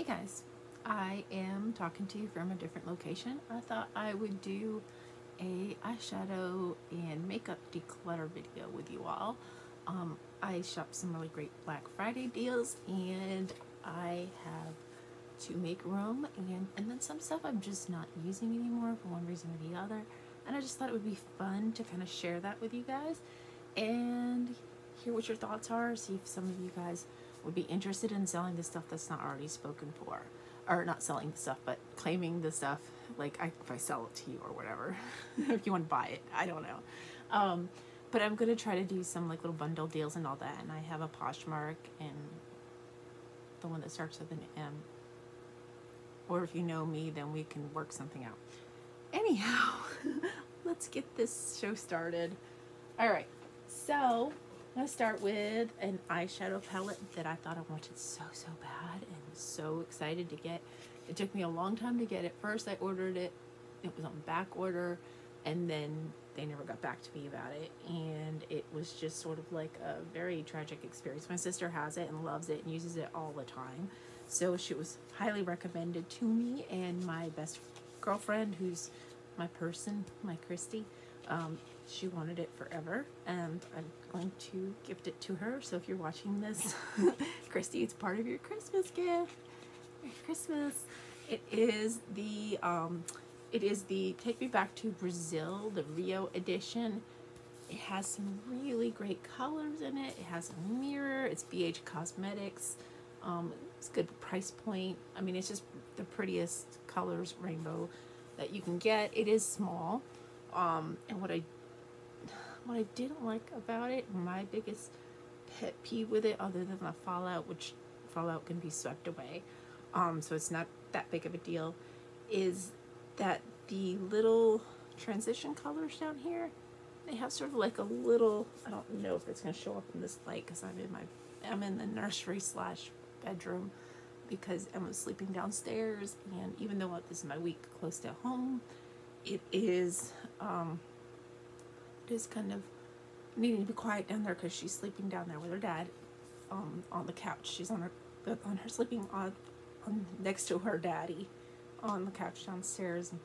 Hey guys, I am talking to you from a different location. I thought I would do a eyeshadow and makeup declutter video with you all. I shopped some really great Black Friday deals and I have to make room and then some stuff I'm just not using anymore for one reason or the other. And I just thought it would be fun to kind of share that with you guys and hear what your thoughts are, see if some of you guys would be interested in selling the stuff that's not already spoken for. Or not selling the stuff, but claiming the stuff, like if I sell it to you or whatever. If you want to buy it, I don't know. But I'm going to try to do some like little bundle deals and all that. And I have a Poshmark and the one that starts with an M. Or if you know me, then we can work something out. Anyhow, let's get this show started. Alright, so I'm going to start with an eyeshadow palette that I thought I wanted so bad and was so excited to get. It took me a long time to get it. First I ordered it, it was on back order, and then they never got back to me about it, and it was just sort of like a very tragic experience. My sister has it and loves it and uses it all the time, so she was highly recommended to me, and my best girlfriend, who's my person, my Christy, she wanted it forever, and I'm going to gift it to her. So if you're watching this, Christy, it's part of your Christmas gift. Merry Christmas. It is the Take Me Back to Brazil, the Rio edition. It has some really great colors in it. It has a mirror. It's BH Cosmetics. It's a good price point. I mean, it's just the prettiest colors, rainbow, that you can get. It is small. And what I didn't like about it, my biggest pet peeve with it, other than the fallout, which fallout can be swept away, so it's not that big of a deal, is that the little transition colors down here, they have sort of like a little, I don't know if it's going to show up in this light because I'm in the nursery / bedroom because Emma's sleeping downstairs, and even though this is my week close to home, it is kind of needing to be quiet down there because she's sleeping down there with her dad on the couch. She's on her sleeping on next to her daddy on the couch downstairs, and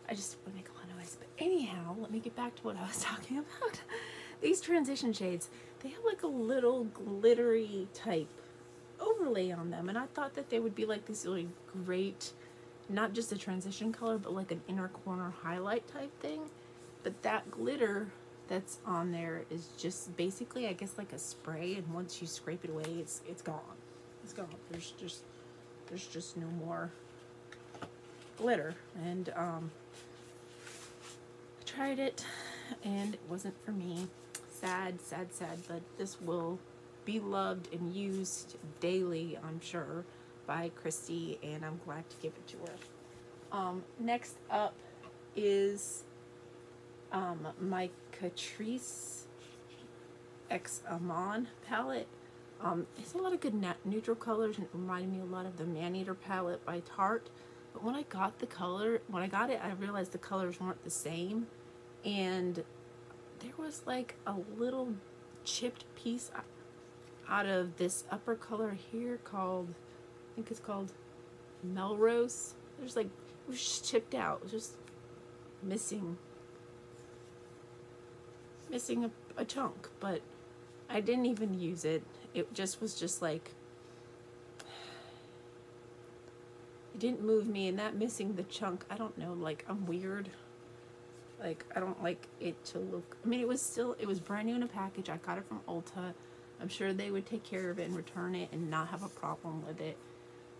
I just want to make a lot of noise. But anyhow, let me get back to what I was talking about. These transition shades, they have like a little glittery type overlay on them, and I thought that they would be like this really great, not just a transition color, but like an inner corner highlight type thing. But that glitter that's on there is just basically, I guess, like a spray, and once you scrape it away, it's gone. It's gone. There's just no more glitter. And I tried it, and it wasn't for me. Sad, but this will be loved and used daily, I'm sure, by Christy, and I'm glad to give it to her. Next up is my Catrice X Amon palette. It's a lot of good neutral colors, and it reminded me a lot of the Maneater palette by Tarte. But when I got it, I realized the colors weren't the same, and there was like a little chipped piece out of this upper color here called, I think it's called Melrose. There's like, it was just chipped out. It was just missing a chunk, but I didn't even use it. It just was just like, it didn't move me, and that missing the chunk, I don't know, like I'm weird. Like I don't like it to look, I mean, it was brand new in a package. I got it from Ulta. I'm sure they would take care of it and return it and not have a problem with it.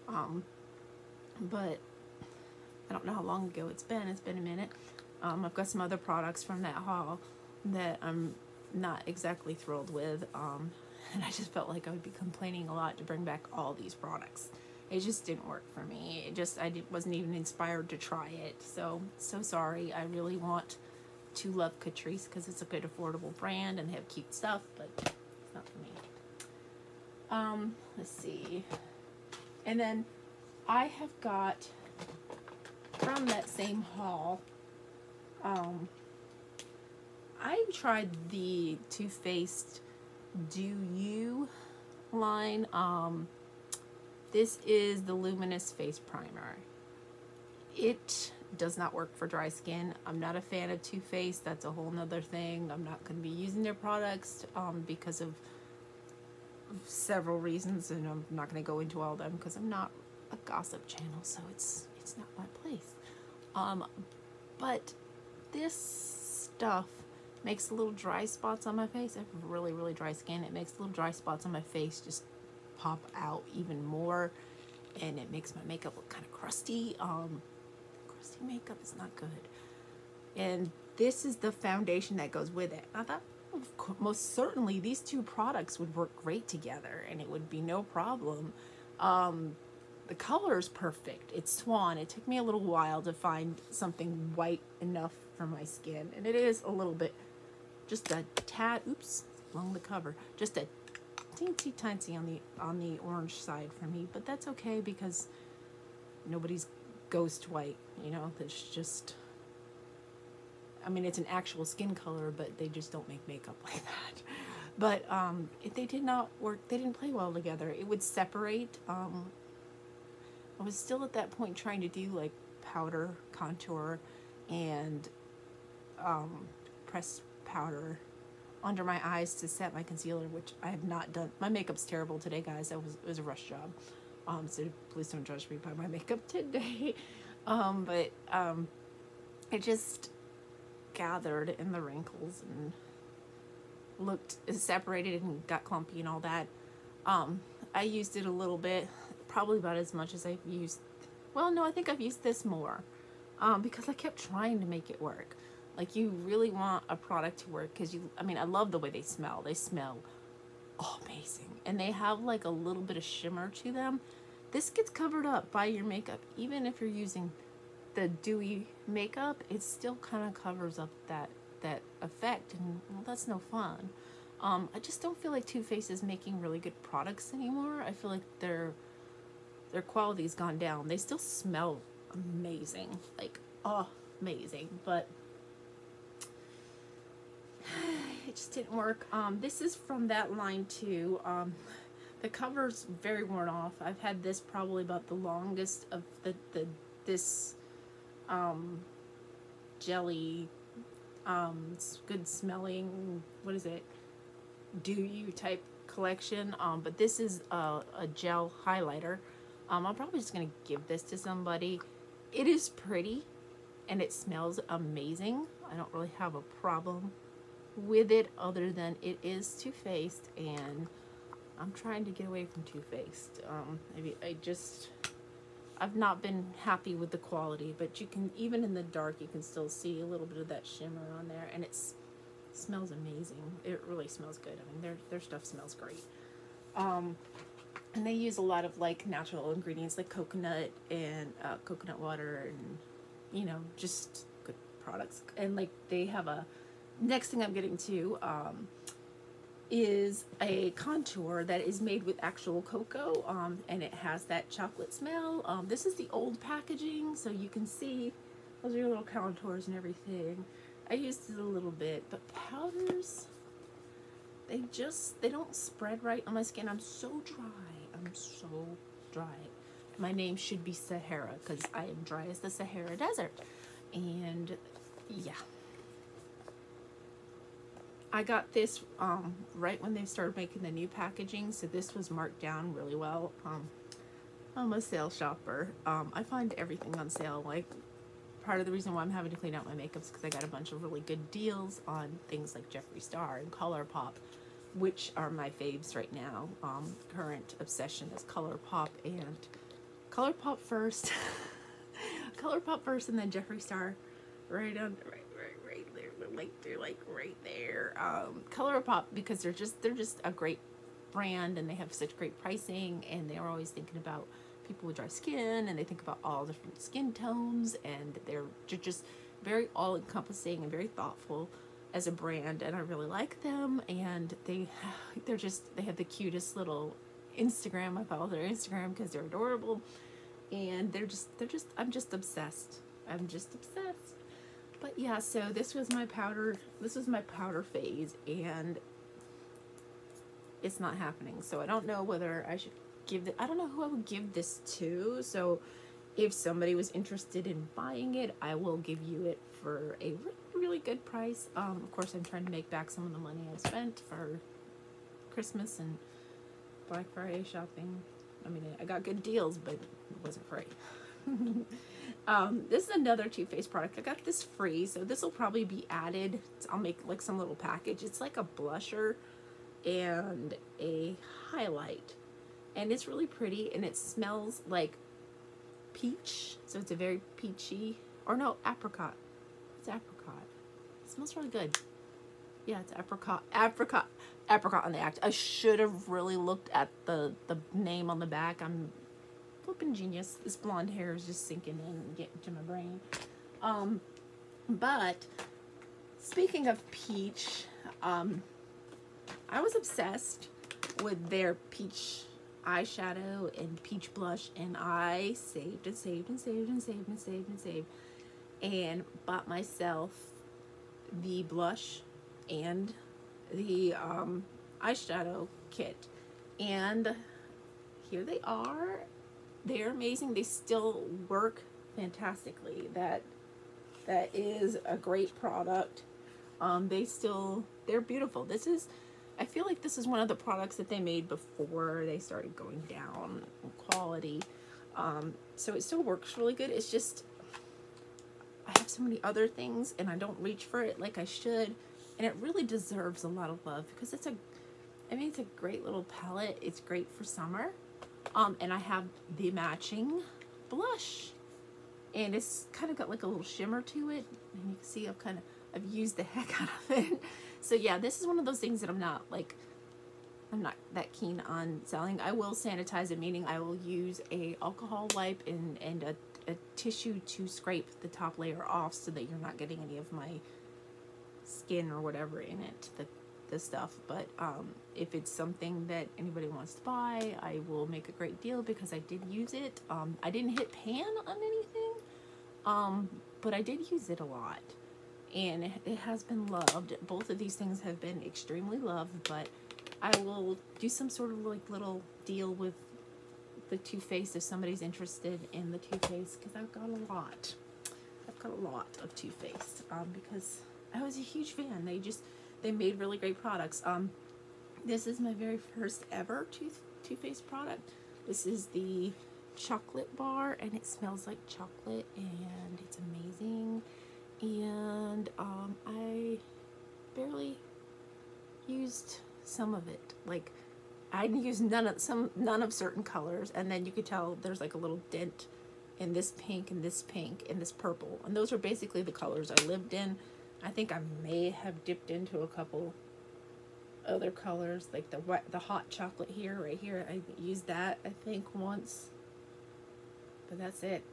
But I don't know how long ago it's been. It's been a minute. I've got some other products from that haul that I'm not exactly thrilled with, and I just felt like I would be complaining a lot to bring back all these products. It just didn't work for me. Wasn't even inspired to try it. So sorry. I really want to love Catrice because it's a good affordable brand and they have cute stuff, but it's not for me. Let's see. And then I have got from that same haul, I tried the Too Faced Do You line This is the Luminous Face Primer. It does not work for dry skin. I'm not a fan of Too Faced. That's a whole nother thing. I'm not going to be using their products because of several reasons, and I'm not going to go into all of them because I'm not a gossip channel, so it's not my place. But this stuff makes little dry spots on my face. I have really, really dry skin. It makes little dry spots on my face just pop out even more, and it makes my makeup look kind of crusty. Crusty makeup is not good. And this is the foundation that goes with it. I thought, most certainly these two products would work great together and it would be no problem. The color is perfect. It's Swan. It took me a little while to find something white enough for my skin, and it is a little bit, just a tad, oops, along the cover, just a teensy tiny on the orange side for me, but that's okay because nobody's ghost white, you know. That's just, I mean, it's an actual skin color, but they just don't make makeup like that. But if they did not work, they didn't play well together. It would separate. I was still at that point trying to do like powder, contour, and pressed powder under my eyes to set my concealer, which I have not done. My makeup's terrible today, guys. It was a rush job. So please don't judge me by my makeup today. It just gathered in the wrinkles and looked separated and got clumpy and all that. I used it a little bit, probably about as much as I've used, well, no, I think I've used this more, because I kept trying to make it work. Like, you really want a product to work because I mean, I love the way they smell. They smell amazing. And they have like a little bit of shimmer to them. This gets covered up by your makeup. Even if you're using the dewy makeup, it still kind of covers up that effect, and well, that's no fun. I just don't feel like Too Faced is making really good products anymore. I feel like their quality's gone down. They still smell amazing, like amazing, but it just didn't work. This is from that line too. The cover's very worn off. I've had this probably about the longest of this jelly, it's good smelling, what is it, do you type collection. But this is a gel highlighter. I'm probably just gonna give this to somebody. It is pretty and it smells amazing. I don't really have a problem with it other than it is Too Faced, and I'm trying to get away from Too Faced. Maybe I've not been happy with the quality, but you can, even in the dark, you can still see a little bit of that shimmer on there, and it smells amazing. It really smells good. I mean, their stuff smells great. And they use a lot of like natural ingredients like coconut and coconut water, and you know, just good products. And like they have a, next thing I'm getting to is a contour that is made with actual cocoa, and it has that chocolate smell. This is the old packaging, so you can see those are your little contours and everything. I used it a little bit, but powders, they don't spread right on my skin. I'm so dry. I'm so dry. My name should be Sahara because I am dry as the Sahara Desert. And yeah. I got this right when they started making the new packaging, so this was marked down really well. I'm a sale shopper. I find everything on sale. Like, part of the reason why I'm having to clean out my makeup is because I got a bunch of really good deals on things like Jeffree Star and ColourPop, which are my faves right now. Current obsession is ColourPop, and ColourPop first. ColourPop first, and then Jeffree Star right on right there. They're like right there. ColourPop, because they're just a great brand, and they have such great pricing, and they're always thinking about people with dry skin, and they think about all different skin tones, and they're just very all-encompassing and very thoughtful as a brand, and I really like them. And they have the cutest little Instagram. I follow their Instagram because they're adorable, and I'm just obsessed. But yeah, so this was my powder phase, and it's not happening. So I don't know whether I should give it, I don't know who I would give this to. So if somebody was interested in buying it, I will give you it for a really good price. Of course, I'm trying to make back some of the money I spent for Christmas and Black Friday shopping. I mean, I got good deals, but it wasn't free. This is another Too Faced product. I got this free, so this will probably be added. I'll make like some little package. It's like a blusher and a highlight, and it's really pretty, and it smells like peach, so it's a very peachy, or no, apricot. It's apricot. It smells really good. Yeah, it's apricot on the act. I should have really looked at the name on the back. I'm flipping genius. This blonde hair is just sinking in and getting to my brain. But speaking of peach, I was obsessed with their peach eyeshadow and peach blush, and I saved and saved and saved and saved and saved and saved and bought myself the blush and the eyeshadow kit, and here they are. They're amazing. They still work fantastically. That is a great product. They're beautiful. I feel like this is one of the products that they made before they started going down in quality. So it still works really good. It's just, I have so many other things and I don't reach for it like I should. And it really deserves a lot of love because it's a great little palette. It's great for summer. And I have the matching blush. And it's kind of got like a little shimmer to it. And you can see I've used the heck out of it. So yeah, this is one of those things that I'm not that keen on selling. I will sanitize it, meaning I will use a alcohol wipe and a tissue to scrape the top layer off so that you're not getting any of my skin or whatever in it, the stuff. But if it's something that anybody wants to buy, I will make a great deal because I did use it. I didn't hit pan on anything, but I did use it a lot. And it has been loved. Both of these things have been extremely loved, but I will do some sort of like little deal with the Too Faced if somebody's interested in the Too Faced, because I've got a lot. I've got a lot of Too Faced because I was a huge fan. They made really great products. This is my very first ever Too Faced product. This is the chocolate bar, and it smells like chocolate, and it's amazing. And I barely used some of it. Like, I used none of certain colors, and then you could tell there's like a little dent in this pink and this pink and this purple, and those are basically the colors I lived in. I think I may have dipped into a couple other colors, like the hot chocolate right here. I used that I think once, but that's it.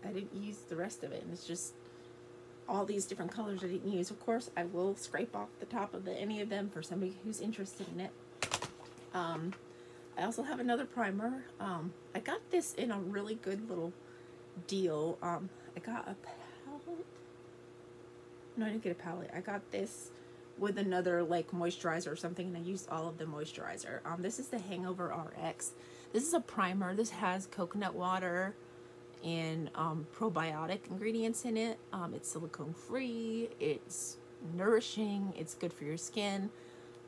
I didn't use the rest of it, and it's just all these different colors I didn't use. Of course, I will scrape off the top of any of them for somebody who's interested in it. I also have another primer. I got this in a really good little deal. I got a palette. No, I didn't get a palette. I got this with another like moisturizer or something, and I used all of the moisturizer. This is the Hangover RX. This is a primer. This has coconut water and probiotic ingredients in it. It's silicone free, it's nourishing, it's good for your skin.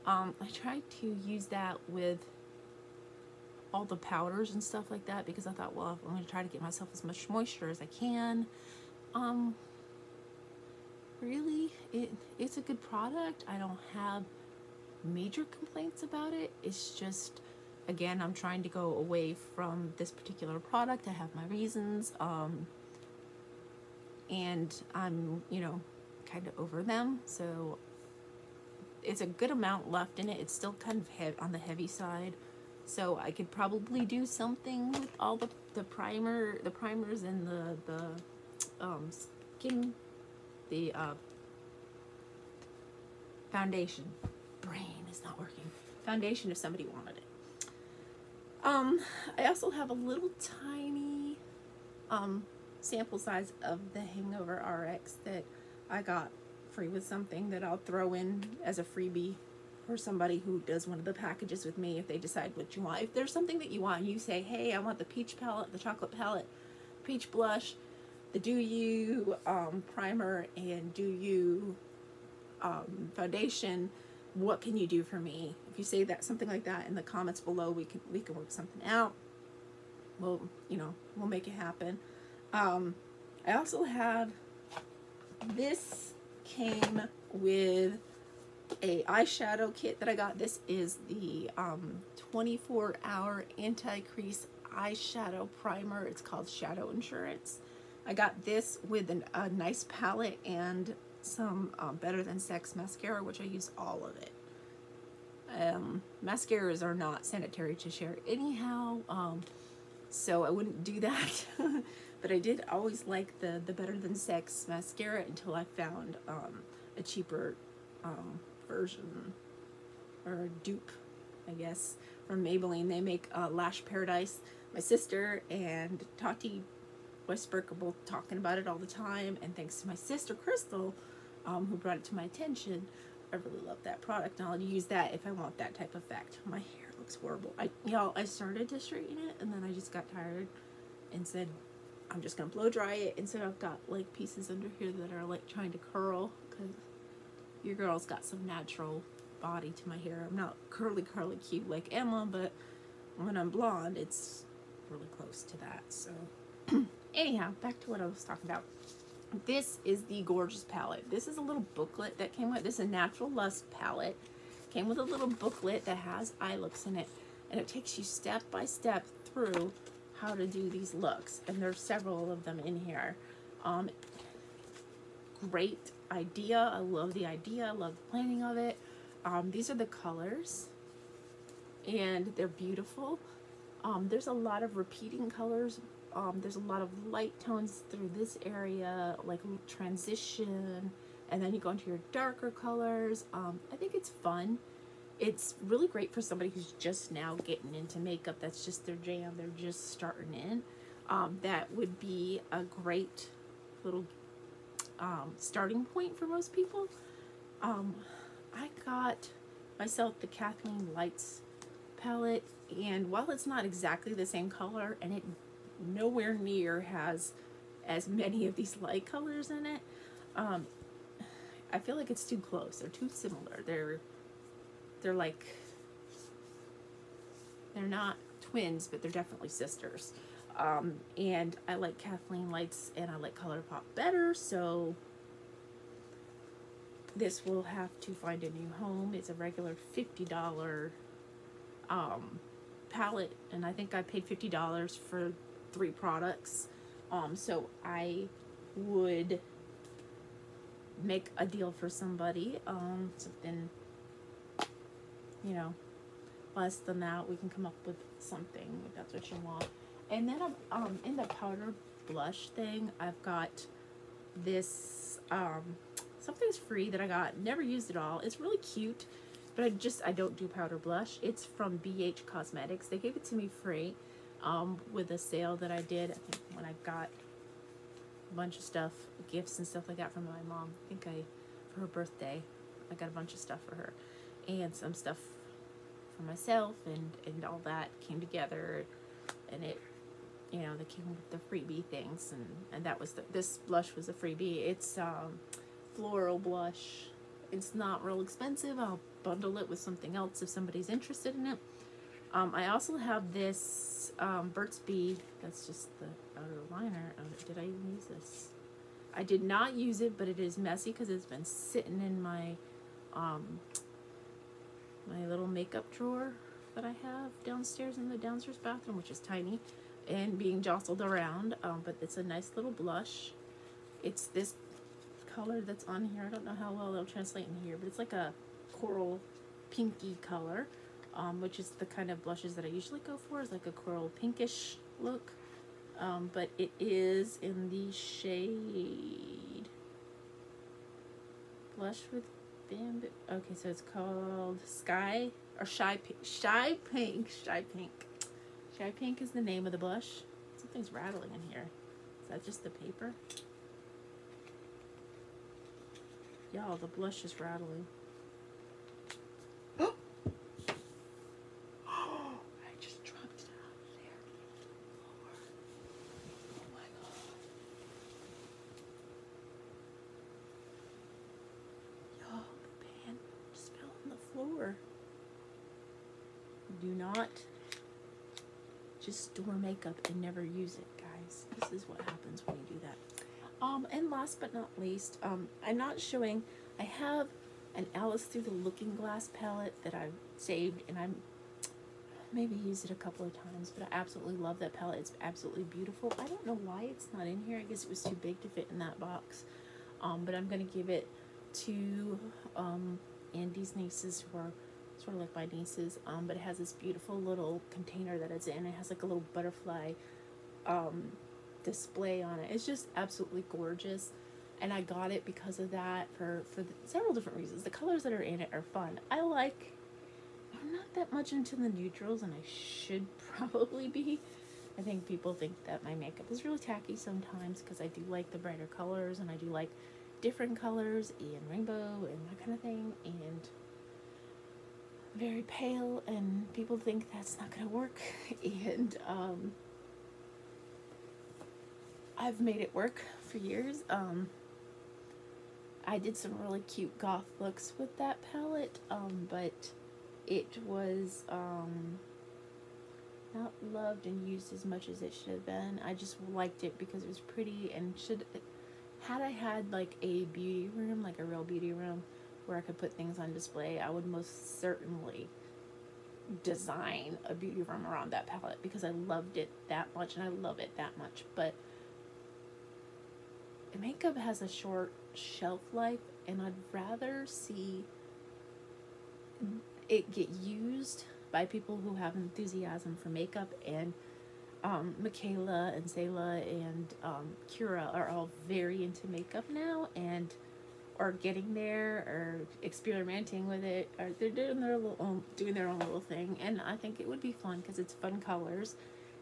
I tried to use that with all the powders and stuff like that because I thought, well, I'm going to try to get myself as much moisture as I can. Really, it's a good product. I don't have major complaints about it. It's just, again, I'm trying to go away from this particular product. I have my reasons, and I'm, kind of over them. So it's a good amount left in it. It's still kind of on the heavy side. So I could probably do something with all the primers and the skin, the foundation. Brain is not working. Foundation if somebody wanted it. I also have a little tiny sample size of the Hangover RX that I got free with something that I'll throw in as a freebie for somebody who does one of the packages with me, if they decide what you want. If there's something that you want, you say, hey, I want the peach palette, the chocolate palette, peach blush, the Do You primer, and Do You foundation. What can you do for me? If you say that, something like that in the comments below, we can work something out. We'll make it happen. I also have, this came with a eyeshadow kit that I got. This is the 24-hour anti-crease eyeshadow primer. It's called Shadow Insurance. I got this with a nice palette and some Better Than Sex mascara, which I use all of it. Mascaras are not sanitary to share anyhow, so I wouldn't do that. But I did always like the Better Than Sex mascara until I found a cheaper version, or a dupe, I guess, from Maybelline. They make Lash Paradise. My sister and Tati Westbrook are both talking about it all the time, and thanks to my sister Crystal, who brought it to my attention, I really love that product, and I'll use that if I want that type of effect. My hair looks horrible. I started to straighten it, and then I just got tired and said, I'm just gonna blow dry it. And so I've got like pieces under here that are like trying to curl, because your girl's got some natural body to my hair. I'm not curly cute like Emma, but when I'm blonde, it's really close to that. So anyhow, back to what I was talking about. This is the Gorgeous palette. This is a little booklet that came with this. Is a Natural Lust palette. Came with a little booklet that has eye looks in it, and it takes you step by step through how to do these looks, and there's several of them in here. Great idea. I love the idea. I love the planning of it. These are the colors, and they're beautiful. There's a lot of repeating colors. There's a lot of light tones through this area, like transition, and then you go into your darker colors. I think it's fun. It's really great for somebody who's just now getting into makeup. That's just their jam. They're just starting in. That would be a great little starting point for most people. I got myself the Kathleen Lights palette, and while it's not exactly the same color, and it nowhere near has as many of these light colors in it, I feel like it's too close. They're too similar. They're like, they're not twins, but they're definitely sisters. And I like Kathleen Lights and I like ColourPop better, so this will have to find a new home. It's a regular $50 palette, and I think I paid $50 for 3 products. So I would make a deal for somebody, something, you know, less than that. We can come up with something if that's what you want. And then in the powder blush thing, I've got this something's free that I got, never used at all. It's really cute, but I don't do powder blush. It's from BH Cosmetics. They gave it to me free with a sale that I did, I think, when I got a bunch of stuff, gifts and stuff like that from my mom. I think for her birthday, I got a bunch of stuff for her, and some stuff for myself, and all that came together, and it, you know, they came with the freebie things, and that was this blush was a freebie. It's floral blush. It's not real expensive. I'll bundle it with something else if somebody's interested in it. I also have this Burt's Bees. That's just the outer liner of it. Did I even use this? I did not use it, but it is messy because it's been sitting in my my little makeup drawer that I have downstairs in the downstairs bathroom, which is tiny, and being jostled around. But it's a nice little blush. It's this color that's on here. I don't know how well it'll translate in here, but it's like a coral pinky color, which is the kind of blushes that I usually go for, is like a coral pinkish look. But it is in the shade Blush with Bamboo. Okay, so it's called Shy Pink. Shy Pink is the name of the blush. Something's rattling in here. Is that just the paper? Y'all, the blush is rattling. Do not just store makeup and never use it, guys. This is what happens when you do that. And last but not least, I'm not showing, I have an Alice Through the Looking Glass palette that I've saved, and I'm maybe used it a couple of times, but I absolutely love that palette. It's absolutely beautiful. I don't know why it's not in here. I guess it was too big to fit in that box. But I'm going to give it to Andy's nieces, who are sort of like my nieces. But it has this beautiful little container that it's in. It has like a little butterfly display on it. It's just absolutely gorgeous, and I got it because of that for several different reasons. The colors that are in it are fun. I'm not that much into the neutrals, and I should probably be. I think people think that my makeup is really tacky sometimes, because I do like the brighter colors, and I do like different colors and rainbow and that kind of thing, and very pale, and people think that's not gonna work. And I've made it work for years. I did some really cute goth looks with that palette, but it was not loved and used as much as it should have been. I just liked it because it was pretty, and had I had like a beauty room, like a real beauty room where I could put things on display, I would most certainly design a beauty room around that palette, because I loved it that much, and I love it that much. But makeup has a short shelf life, and I'd rather see it get used by people who have enthusiasm for makeup. And Michaela and Zayla and Kira are all very into makeup now, and are getting there, or experimenting with it, or they're doing their own little thing. And I think it would be fun because it's fun colors,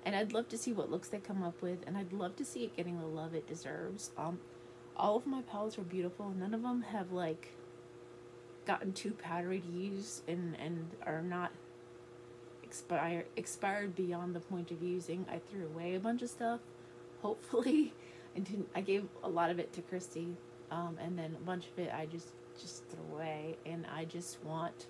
and I'd love to see what looks they come up with, and I'd love to see it getting the love it deserves. All of my palettes are beautiful. None of them have like gotten too powdery to use, and are not expired beyond the point of using. I threw away a bunch of stuff, hopefully. I gave a lot of it to Christy, and then a bunch of it I just threw away, and I just want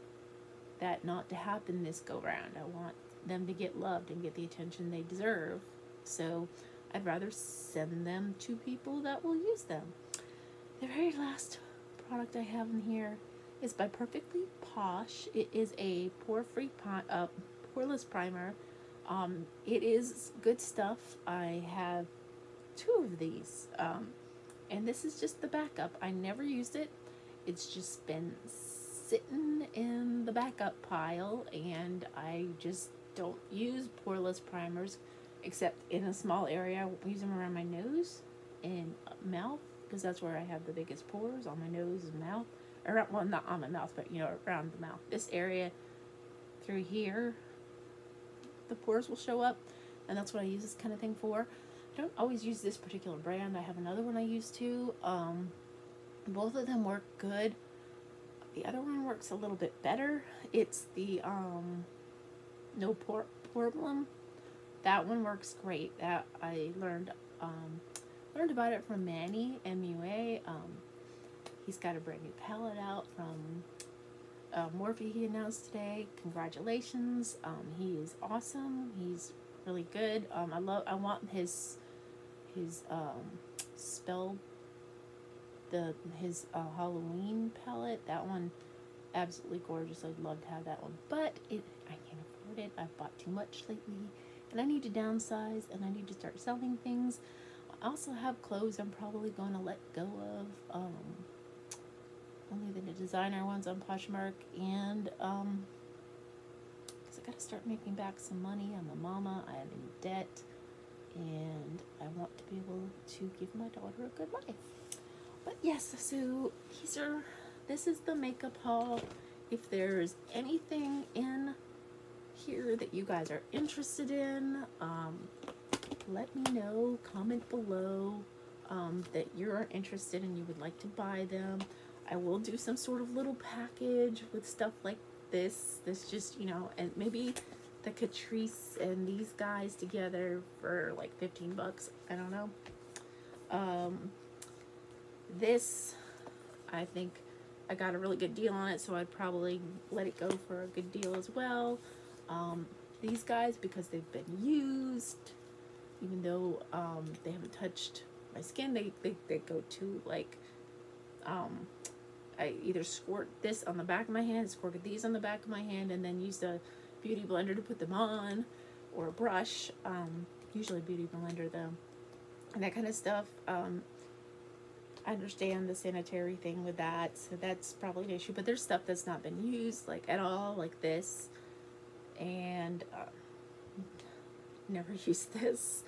that not to happen this go round. I want them to get loved and get the attention they deserve, so I'd rather send them to people that will use them. The very last product I have in here is by Perfectly Posh. It is a poreless primer. It is good stuff. I have 2 of these, and this is just the backup. I never used it. It's just been sitting in the backup pile, and I just don't use poreless primers except in a small area. I use them around my nose and mouth, because that's where I have the biggest pores, on my nose and mouth. Or, well, not on my mouth, but you know, around the mouth. This area through here, the pores will show up, and that's what I use this kind of thing for. I don't always use this particular brand. I have another one I use too. Both of them work good. The other one works a little bit better. It's the No Problem. That one works great. That I learned about it from Manny, MUA. He's got a brand new palette out from Morphe, he announced today. Congratulations. He is awesome. He's really good. I want his Halloween palette. That one, absolutely gorgeous. I'd love to have that one, but I can't afford it. I've bought too much lately, and I need to downsize, and I need to start selling things. I also have clothes I'm probably going to let go of. Only the designer ones on Poshmark, and because I got to start making back some money. I'm a mama. I am in debt, and I want to be able to give my daughter a good life. But yes, so this is the makeup haul. If there's anything in here that you guys are interested in, let me know. Comment below that you're interested and you would like to buy them. I will do some sort of little package with stuff like this. This just, you know, and maybe the Catrice and these guys together for like 15 bucks. I don't know. This, I think I got a really good deal on it, so I'd probably let it go for a good deal as well. These guys, because they've been used, even though they haven't touched my skin, they go to like, I either squirt this on the back of my hand, squirt these on the back of my hand, and then use the beauty blender to put them on, or a brush, usually beauty blender though, and that kind of stuff. I understand the sanitary thing with that, so that's probably an issue, but there's stuff that's not been used, like at all, like this, and never used this,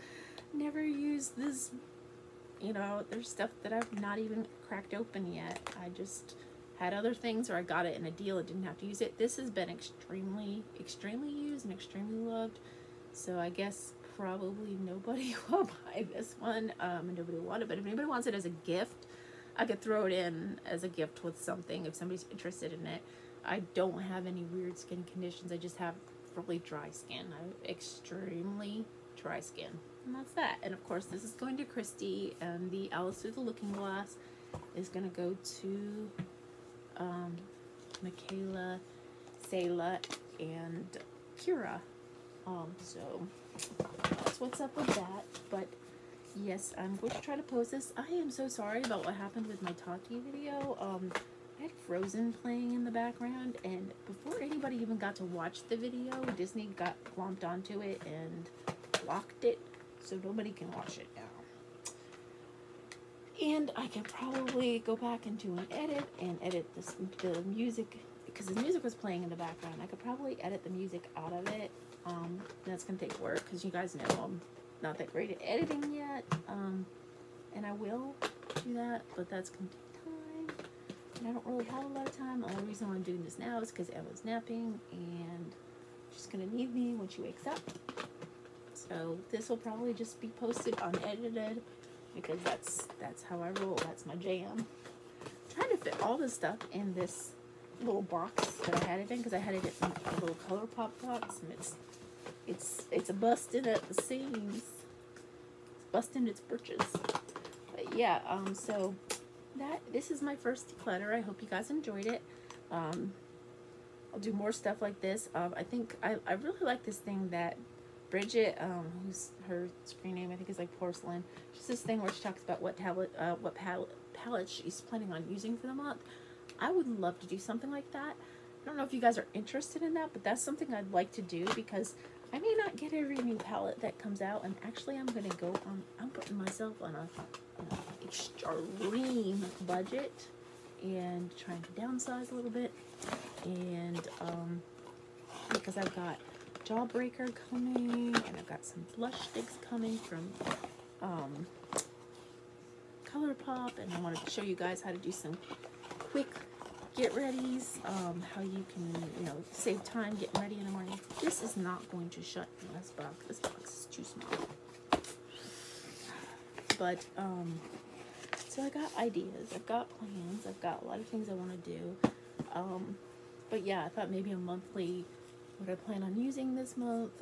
never used this. You know, there's stuff that I've not even cracked open yet. I just had other things, or I got it in a deal and didn't have to use it. This has been extremely used and extremely loved. So I guess probably nobody will buy this one. And nobody will want it. But if anybody wants it as a gift, I could throw it in as a gift with something if somebody's interested in it. I don't have any weird skin conditions. I just have really dry skin. I have extremely dry skin. And that's that. And of course, this is going to Christy, and the Alice Through the Looking Glass is going to go to Michaela, Sayla, and Kira. So that's what's up with that. But yes, I'm going to try to post this. I am so sorry about what happened with my Tati video. I had Frozen playing in the background, and before anybody even got to watch the video, Disney got glomped onto it and blocked it. So nobody can watch it now. And I could probably go back into an edit and edit the music, because the music was playing in the background. I could probably edit the music out of it. That's going to take work, because you guys know I'm not that great at editing yet. And I will do that, but that's going to take time. And I don't really have a lot of time. The only reason why I'm doing this now is because Emma's napping, and she's going to need me when she wakes up. So this will probably just be posted unedited, because that's how I roll. That's my jam. I'm trying to fit all this stuff in this little box that I had it in, because I had it in a little ColourPop box, and it's a busted at the seams. It's busting its britches. But yeah, so this is my first declutter. I hope you guys enjoyed it. I'll do more stuff like this. I think I really like this thing that Bridget, who's her screen name, I think is like Porcelain. She's this thing where she talks about what palette she's planning on using for the month. I would love to do something like that. I don't know if you guys are interested in that, but that's something I'd like to do, because I may not get every new palette that comes out. And actually, I'm gonna go on. I'm putting myself on an extreme budget and trying to downsize a little bit, and because I've got Jawbreaker coming, and I've got some blush sticks coming from ColourPop, and I wanted to show you guys how to do some quick get-readies, how you can, save time getting ready in the morning. This is not going to shut in this box. This box is too small. But, so I got ideas, I've got plans, I've got a lot of things I want to do. But yeah, I thought maybe a monthly, what I plan on using this month.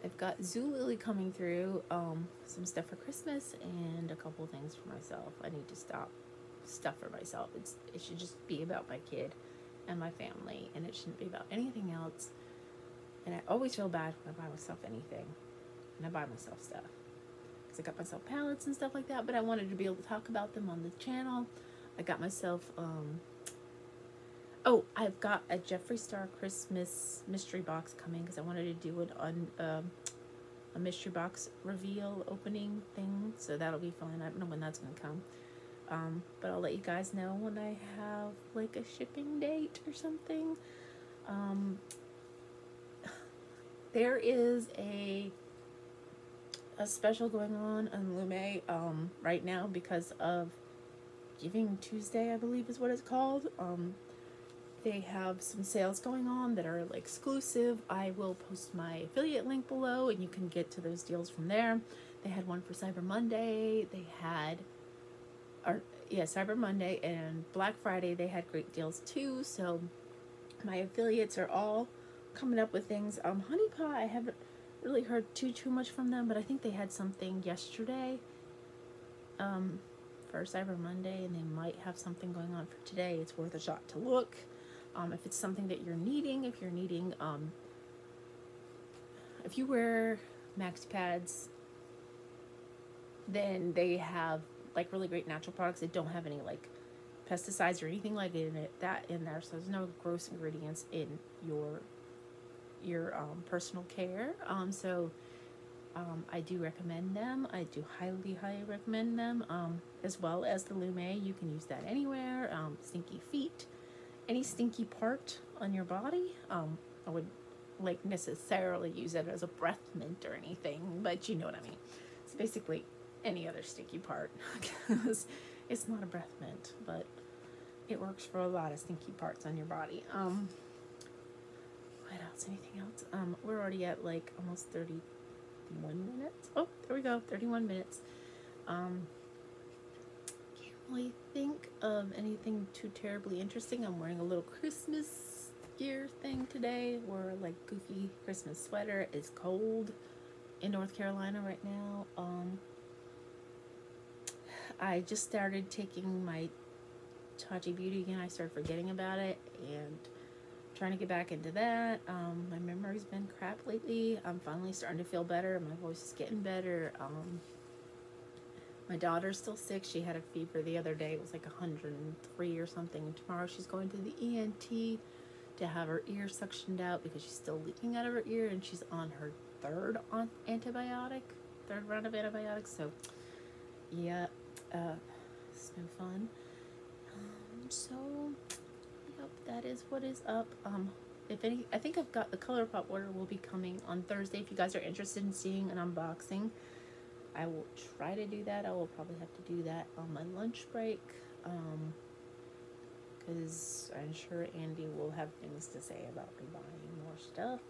I've got Zulily coming through, some stuff for Christmas, and a couple things for myself. I need to stop stuff for myself. It should just be about my kid and my family, and it shouldn't be about anything else. And I always feel bad when I buy myself anything, and I buy myself stuff, because I got myself palettes and stuff like that, but I wanted to be able to talk about them on the channel. I got myself, oh, I've got a Jeffree Star Christmas mystery box coming, because I wanted to do it on a mystery box reveal opening thing, so that'll be fun. I don't know when that's going to come. But I'll let you guys know when I have like a shipping date or something. There is a special going on Lume right now, because of Giving Tuesday, I believe is what it's called. They have some sales going on that are like exclusive. I will post my affiliate link below, and you can get to those deals from there. They had one for Cyber Monday. They had Cyber Monday and Black Friday, they had great deals too. So my affiliates are all coming up with things. HoneyPot, I haven't really heard too much from them, but I think they had something yesterday for Cyber Monday, and they might have something going on for today. It's worth a shot to look. If it's something that you're needing, if you're needing, if you wear maxi pads, then they have like really great natural products that don't have any like pesticides or anything like that in there. So there's no gross ingredients in your personal care. I do recommend them. I do highly recommend them. As well as the Lume. You can use that anywhere. Stinky feet, any stinky part on your body. I would like necessarily use it as a breath mint or anything, but you know what I mean. It's basically any other stinky part because it's not a breath mint, but it works for a lot of stinky parts on your body. What else? Anything else? We're already at like almost 31 minutes. Oh, there we go, 31 minutes. Can't really think of anything too terribly interesting. I'm wearing a little Christmas gear thing today. We're like goofy Christmas sweater. It's cold in North Carolina right now. I just started taking my Taji Beauty again. I started forgetting about it and trying to get back into that. My memory's been crap lately. I'm finally starting to feel better. My voice is getting better. My daughter's still sick. She had a fever the other day. It was like 103 or something. Tomorrow she's going to the ENT to have her ear suctioned out because she's still leaking out of her ear, and she's on her third round of antibiotics. So yeah, it's no fun. So yep, that is what is up. I think I've got the ColourPop order will be coming on Thursday. If you guys are interested in seeing an unboxing, I will try to do that. I will probably have to do that on my lunch break, because I'm sure Andy will have things to say about me buying more stuff.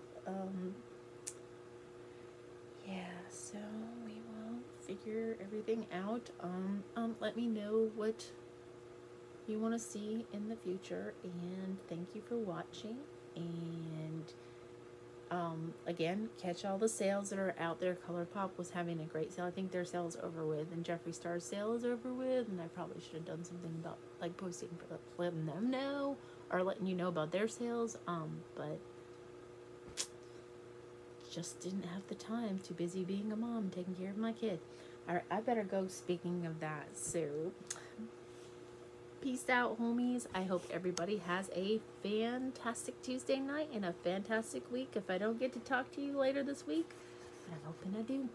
Yeah, so we will figure everything out. Let me know what you want to see in the future, and thank you for watching. And again, catch all the sales that are out there. ColourPop was having a great sale. I think their sale is over with, and Jeffree Star's sale is over with, and I probably should have done something about like posting for letting them know or letting you know about their sales, but just didn't have the time. Too busy being a mom, taking care of my kid. Alright, I better go, speaking of that. So peace out, homies. I hope everybody has a fantastic Tuesday night and a fantastic week. If I don't get to talk to you later this week, but I'm hoping I do.